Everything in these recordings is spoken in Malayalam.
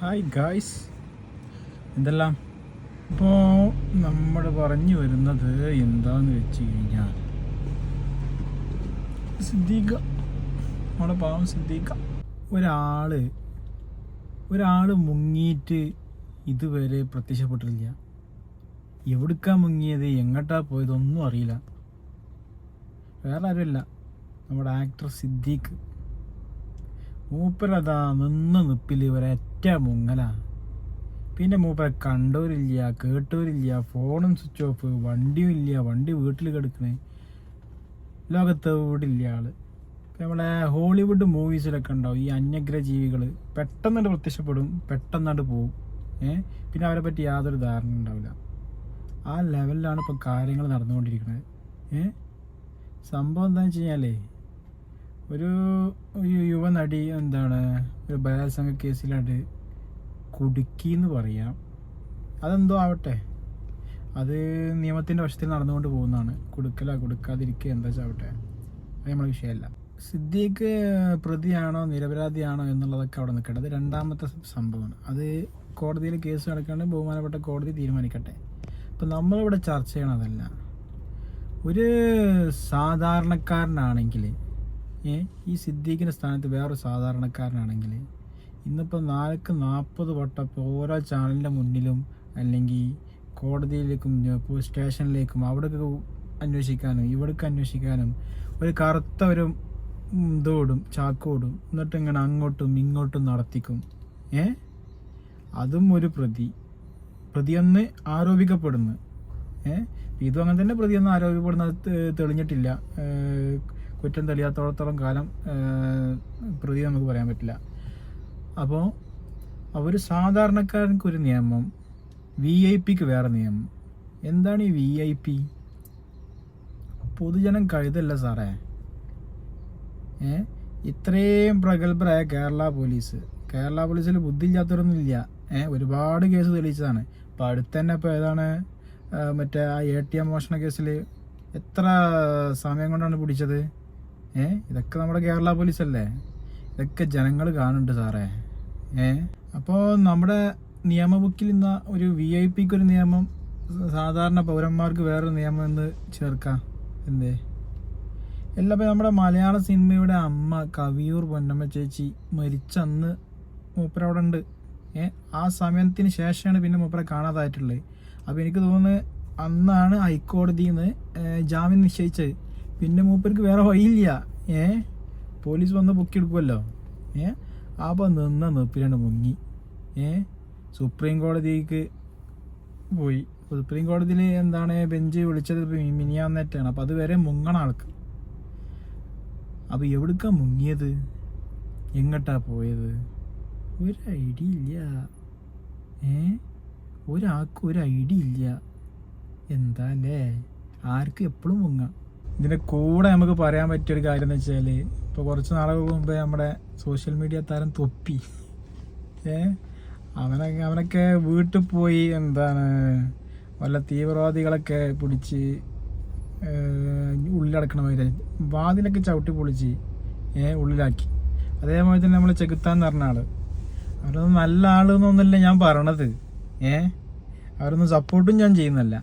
ഹായ് ഗായ്സ്, എന്തെല്ലാം. ഇപ്പോൾ നമ്മൾ പറഞ്ഞു വരുന്നത് എന്താന്ന് വെച്ച് കഴിഞ്ഞാൽ സിദ്ദീഖ, നമ്മുടെ പാവം സിദ്ദീഖ, ഒരാള് മുങ്ങിയിട്ട് ഇതുവരെ പ്രത്യക്ഷപ്പെട്ടിട്ടില്ല. എവിടുക്കാ മുങ്ങിയത്, എങ്ങോട്ടാ പോയത് ഒന്നും അറിയില്ല. വേറെ ആരുമല്ല, നമ്മുടെ ആക്ടർ സിദ്ദീഖ്. മൂപ്പരതാ നിപ്പിൽ ഒരൊറ്റ മുങ്ങല. പിന്നെ മൂപ്പരെ കണ്ടവരില്ല, കേട്ടവരില്ല, ഫോണും സ്വിച്ച് ഓഫ്, വണ്ടിയും ഇല്ല, വണ്ടി വീട്ടിൽ കിടക്കണേ, ലോകത്തെവിടില്ല ആള്. നമ്മളെ ഹോളിവുഡ് മൂവീസിലൊക്കെ ഉണ്ടാവും ഈ അന്യഗ്രഹ ജീവികൾ, പെട്ടെന്നാണ്ട് പ്രത്യക്ഷപ്പെടും, പെട്ടെന്നാണ്ട് പോവും. പിന്നെ അവരെ പറ്റി യാതൊരു ധാരണ ഉണ്ടാവില്ല. ആ ലെവലിലാണ് ഇപ്പം കാര്യങ്ങൾ നടന്നുകൊണ്ടിരിക്കുന്നത്. സംഭവം എന്താണെന്ന് വെച്ച് കഴിഞ്ഞാലേ, ഒരു യുവനടി ഒരു ബലാത്സംഗ കേസിലായിട്ട് കുടുക്കിന്ന് പറയാം. അതെന്തോ ആവട്ടെ, അത് നിയമത്തിൻ്റെ വശത്തിൽ നടന്നുകൊണ്ട് പോകുന്നതാണ്. കൊടുക്കാതിരിക്കുക എന്താ ചാവട്ടെ, അത് നമ്മളെ വിഷയമല്ല. സിദ്ദീഖ് പ്രതിയാണോ നിരപരാധിയാണോ എന്നുള്ളതൊക്കെ അവിടെ നിൽക്കട്ടെ, അത് രണ്ടാമത്തെ സംഭവമാണ്. അത് കോടതിയിൽ കേസ് നടക്കാണ്ട് ബഹുമാനപ്പെട്ട കോടതി തീരുമാനിക്കട്ടെ. അപ്പം നമ്മളിവിടെ ചർച്ച ചെയ്യണതല്ല. ഒരു സാധാരണക്കാരനാണെങ്കിൽ, ഈ സിദ്ദീഖിൻ്റെ സ്ഥാനത്ത് വേറൊരു സാധാരണക്കാരനാണെങ്കിൽ, ഇന്നിപ്പോൾ 40 വട്ടം ഓരോ ചാനലിൻ്റെ മുന്നിലും അല്ലെങ്കിൽ കോടതിയിലേക്കും സ്റ്റേഷനിലേക്കും അവിടേക്ക് അന്വേഷിക്കാനും ഇവിടേക്ക് അന്വേഷിക്കാനും ഒരു കറുത്ത ഒരു ഇതോടും ചാക്കോടും, എന്നിട്ട് ഇങ്ങനെ അങ്ങോട്ടും ഇങ്ങോട്ടും നടത്തിക്കും. അതും ഒരു പ്രതിയെന്ന് ആരോപിക്കപ്പെടുന്നു. ഇതും അങ്ങനെ തന്നെ പ്രതിയെന്ന് ആരോപിക്കപ്പെടുന്നത് തെളിഞ്ഞിട്ടില്ല. കുറ്റം തെളിയാത്തോളത്തോളം കാലം പ്രതി നമുക്ക് പറയാൻ പറ്റില്ല. അപ്പോൾ ഒരു സാധാരണക്കാരനക്ക് ഒരു നിയമം, VIP വേറെ നിയമം. എന്താണ് ഈ VIP? പൊതുജനം കഴുതല്ല സാറേ. ഇത്രയും പ്രഗത്ഭരായ കേരള പോലീസിൽ ബുദ്ധിയില്ലാത്തവരൊന്നും ഇല്ല. ഒരുപാട് കേസ് തെളിയിച്ചതാണ്. ഇപ്പോൾ അടുത്ത് തന്നെ ഇപ്പോൾ ഏതാണ് മറ്റേ ആ ATM മോഷണ കേസിൽ എത്ര സമയം കൊണ്ടാണ് പിടിച്ചത്? ഇതൊക്കെ നമ്മുടെ കേരള പോലീസല്ലേ. ഇതൊക്കെ ജനങ്ങൾ കാണുന്നുണ്ട് സാറേ. അപ്പോൾ നമ്മുടെ നിയമബുക്കിൽ ഇന്ന് ഒരു VIP ഒരു നിയമം, സാധാരണ പൗരന്മാർക്ക് വേറൊരു നിയമം എന്ന് ചേർക്കാം. എന്തേ എല്ലാം. ഇപ്പോൾ നമ്മുടെ മലയാള സിനിമയുടെ അമ്മ കവിയൂർ പൊന്നമ്മ ചേച്ചി മരിച്ചന്ന് മൂപ്പരവിടെ ഉണ്ട്. ആ സമയത്തിന് ശേഷമാണ് പിന്നെ മൂപ്പരെ കാണാതായിട്ടുള്ളത്. അപ്പോൾ എനിക്ക് തോന്നുന്നത് അന്നാണ് ഹൈക്കോടതിയിൽ നിന്ന് ജാമ്യം നിശ്ചയിച്ചത്. പിന്നെ മൂപ്പർക്ക് വേറെ വഴിയില്ല. പോലീസ് വന്ന് പൊക്കിയെടുക്കുമല്ലോ. അപ്പോൾ നിപ്പിലാണ് മുങ്ങി. സുപ്രീം കോടതിക്ക് പോയി. സുപ്രീം കോടതിയിൽ ബെഞ്ച് വിളിച്ചത് മിനിയാന്നേറ്റാണ്. അപ്പോൾ അതുവരെ മുങ്ങണ ആൾക്ക്. അപ്പോൾ എവിടുക്കാ മുങ്ങിയത്, എങ്ങോട്ടാ പോയത്, ഒരു ഐഡിയ ഇല്ല. ഒരാൾക്കും ഒരു ഐഡിയ ഇല്ല. എന്താ അല്ലേ, ആർക്കും എപ്പോഴും മുങ്ങാം. ഇതിൻ്റെ കൂടെ നമുക്ക് പറയാൻ പറ്റിയൊരു കാര്യം എന്ന് വെച്ചാൽ, ഇപ്പോൾ കുറച്ച് നാളുകൾ മുമ്പേ നമ്മുടെ സോഷ്യൽ മീഡിയ താരം തൊപ്പി, അവനൊക്കെ വീട്ടിൽ പോയി വല്ല തീവ്രവാദികളൊക്കെ പിടിച്ച് ഉള്ളിലടക്കണമാതിരി വാതിലൊക്കെ ചവിട്ടി പൊളിച്ച് ഉള്ളിലാക്കി. അതേപോലെ തന്നെ നമ്മൾ ചെകുത്താന്ന് പറഞ്ഞ ആള്, അവരൊന്നും നല്ല ആളെന്നൊന്നുമല്ല ഞാൻ പറയണത്. അവരൊന്നും സപ്പോർട്ടും ഞാൻ ചെയ്യുന്നല്ല.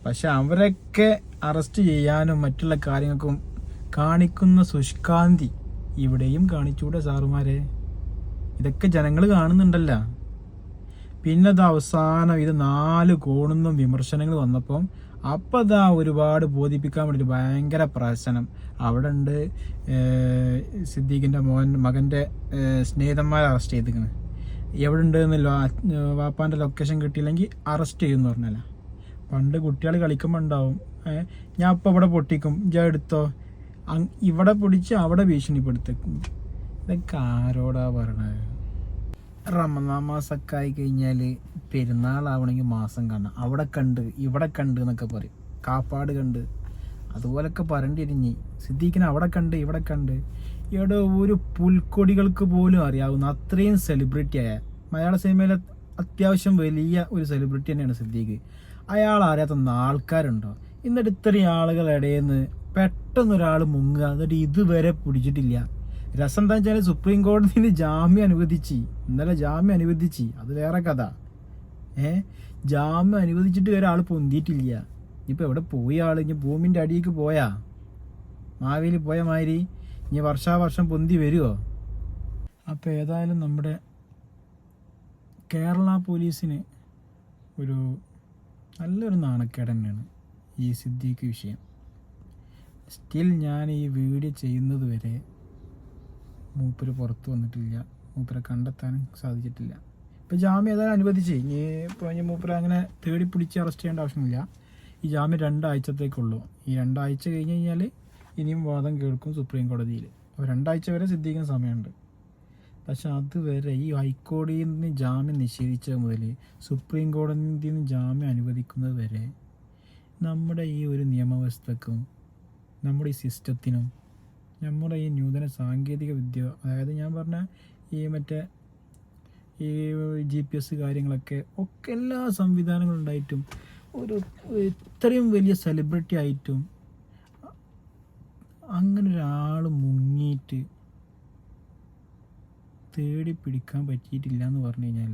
പക്ഷെ അവരൊക്കെ അറസ്റ്റ് ചെയ്യാനും മറ്റുള്ള കാര്യങ്ങൾക്കും കാണിക്കുന്ന ശുഷ്കാന്തി ഇവിടെയും കാണിച്ചൂടെ സാറുമാരെ? ഇതൊക്കെ ജനങ്ങൾ കാണുന്നുണ്ടല്ല. പിന്നെ അത് അവസാനം ഇത് 4 കോണിന്നും വിമർശനങ്ങൾ വന്നപ്പം അപ്പം അതാ ഒരുപാട് ബോധിപ്പിക്കാൻ വേണ്ടിയിട്ട് ഭയങ്കര പ്രശ്നം. അവിടെ ഉണ്ട് സിദ്ദീഖിൻ്റെ മകൻ്റെ സ്നേഹിതന്മാരെ അറസ്റ്റ് ചെയ്തിരിക്കുന്നത്. എവിടെ ഉണ്ടെന്നല്ലോ, വാപ്പാൻ്റെ ലൊക്കേഷൻ കിട്ടിയില്ലെങ്കിൽ അറസ്റ്റ് ചെയ്യുമെന്ന് പറഞ്ഞല്ല. പണ്ട് കുട്ടികൾ കളിക്കുമ്പോൾ ഉണ്ടാവും, ഞാൻ അപ്പം ഇവിടെ പൊട്ടിക്കും, ഞാൻ എടുത്തോ, ഇവിടെ പിടിച്ച് അവിടെ ഭീഷണിപ്പെടുത്തേക്കും. ഇതൊക്കെ ആരോടാ പറയണത്? റമദാൻ മാസമൊക്കെ ആയി കഴിഞ്ഞാൽ പെരുന്നാളാവണമെങ്കിൽ മാസം കാണാം. അവിടെ കണ്ട് ഇവിടെ കണ്ട് എന്നൊക്കെ പറയും. കാപ്പാട് കണ്ട് അതുപോലൊക്കെ പറയേണ്ടിരിഞ്ഞ് സിദ്ദീഖിനെ അവിടെ കണ്ട് ഇവിടെ കണ്ട്. ഇവിടെ ഒരു പുൽക്കൊടികൾക്ക് പോലും അറിയാവുന്ന അത്രയും സെലിബ്രിറ്റിയായ മലയാള സിനിമയിലെ അത്യാവശ്യം വലിയ ഒരു സെലിബ്രിറ്റി തന്നെയാണ് സിദ്ദീഖ്. അയാൾ അറിയാത്ത ആൾക്കാരുണ്ടോ? എന്നിട്ട് ഇത്രയും ആളുകളുടെ ഇടയിൽ നിന്ന് പെട്ടെന്നൊരാൾ മുങ്ങുക, എന്നിട്ട് ഇതുവരെ പിടിച്ചിട്ടില്ല. രസം എന്താ വെച്ചാൽ സുപ്രീം കോടതിയിൽ ജാമ്യം അനുവദിച്ച്, ഇന്നലെ ജാമ്യം അനുവദിച്ച്, അത് വേറെ കഥ. ജാമ്യം അനുവദിച്ചിട്ട് ഒരാൾ പൊന്തിയിട്ടില്ല. ഇപ്പം എവിടെ പോയി ആൾ? ഇനി ഭൂമിൻ്റെ അടിയിലേക്ക് പോയാ, മാവേലി പോയ മാതിരി ഇനി വർഷാവർഷം പൊന്തി വരുമോ? അപ്പോൾ ഏതായാലും നമ്മുടെ കേരള പോലീസിന് ഒരു നല്ലൊരു നാണക്കേട് തന്നെയാണ് ഈ സിദ്ദീഖ് വിഷയം. സ്റ്റിൽ ഞാൻ ഈ വീഡിയോ ചെയ്യുന്നത് വരെ മൂപ്പര് പുറത്ത് വന്നിട്ടില്ല, മൂപ്പരെ കണ്ടെത്താനും സാധിച്ചിട്ടില്ല. ഇപ്പോൾ ജാമ്യം ഏതായാലും അനുവദിച്ച്, ഇനി മൂപ്പര് അങ്ങനെ തേടി പിടിച്ച് അറസ്റ്റ് ചെയ്യേണ്ട ആവശ്യമില്ല. ഈ ജാമ്യം 2 ആഴ്ചത്തേക്കുള്ളൂ. ഈ 2 ആഴ്ച കഴിഞ്ഞ് കഴിഞ്ഞാൽ ഇനിയും വാദം കേൾക്കും സുപ്രീം കോടതിയിൽ. അപ്പോൾ 2 ആഴ്ച വരെ സിദ്ദീഖിന് സമയമുണ്ട്. പക്ഷെ അതുവരെ ഈ ഹൈക്കോടതിയിൽ നിന്ന് ജാമ്യം നിഷേധിച്ചത് മുതൽ സുപ്രീം കോടതിയിൽ നിന്ന് ജാമ്യം അനുവദിക്കുന്നത് വരെ നമ്മുടെ ഈ ഒരു നിയമവ്യവസ്ഥക്കും നമ്മുടെ ഈ സിസ്റ്റത്തിനും നമ്മുടെ ഈ നൂതന സാങ്കേതിക വിദ്യ, അതായത് ഞാൻ പറഞ്ഞ ഈ ഈ GPS കാര്യങ്ങളൊക്കെ എല്ലാ സംവിധാനങ്ങളും ഉണ്ടായിട്ടും ഇത്രയും വലിയ സെലിബ്രിറ്റി ആയിട്ടും അങ്ങനെ ഒരാൾ മുങ്ങിയിട്ട് തേടി പിടിക്കാൻ പറ്റിയിട്ടില്ല എന്ന് പറഞ്ഞു കഴിഞ്ഞാൽ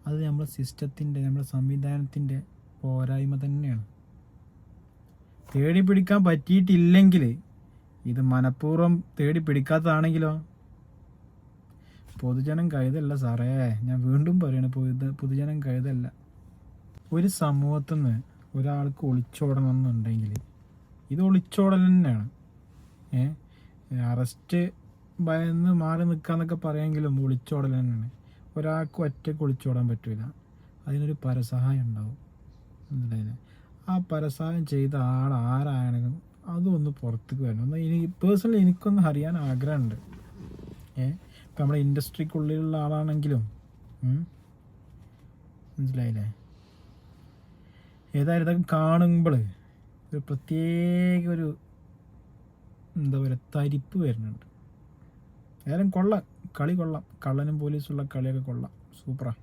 അത് നമ്മുടെ സിസ്റ്റത്തിൻ്റെ, നമ്മുടെ സംവിധാനത്തിൻ്റെ പോരായ്മ തന്നെയാണ്. തേടി പിടിക്കാൻ പറ്റിയിട്ടില്ലെങ്കിൽ, ഇത് മനഃപൂർവ്വം തേടി പിടിക്കാത്തതാണെങ്കിലോ പൊതുജനം കഴുതല്ല സാറേ. ഞാൻ വീണ്ടും പറയണ, പൊതുജനം കഴുതല്ല. ഒരു സമൂഹത്തിൽ നിന്ന് ഒരാൾക്ക് ഒളിച്ചോടണം എന്നുണ്ടെങ്കിൽ ഇത് ഒളിച്ചോടൽ തന്നെയാണ്. അറസ്റ്റ് ഭയന്ന് മാറി നിൽക്കാന്നൊക്കെ പറയാമെങ്കിലും ഒളിച്ചോടൽ തന്നെയാണ്. ഒരാൾക്ക് ഒറ്റയ്ക്ക് ഒളിച്ചോടാൻ പറ്റില്ല, അതിനൊരു പരസഹായം ഉണ്ടാവും. മനസ്സിലായില്ലേ? ആ പരസഹായം ചെയ്ത ആൾ ആരാണെങ്കിലും അതൊന്ന് പുറത്തേക്ക് വരണം. പേഴ്സണലി എനിക്കൊന്ന് അറിയാൻ ആഗ്രഹമുണ്ട്. ഇപ്പം നമ്മുടെ ഇൻഡസ്ട്രിക്കുള്ളിലുള്ള ആളാണെങ്കിലും, മനസ്സിലായില്ലേ? ഏതായാലും ഇതൊക്കെ കാണുമ്പോൾ ഒരു പ്രത്യേക ഒരു എന്താ പറയുക, തരിപ്പ് വരുന്നുണ്ട്. ഏതായാലും കൊള്ളാം, കളി കൊള്ളാം. കള്ളനും പോലീസുള്ള കളിയൊക്കെ കൊള്ളാം, സൂപ്പറാണ്.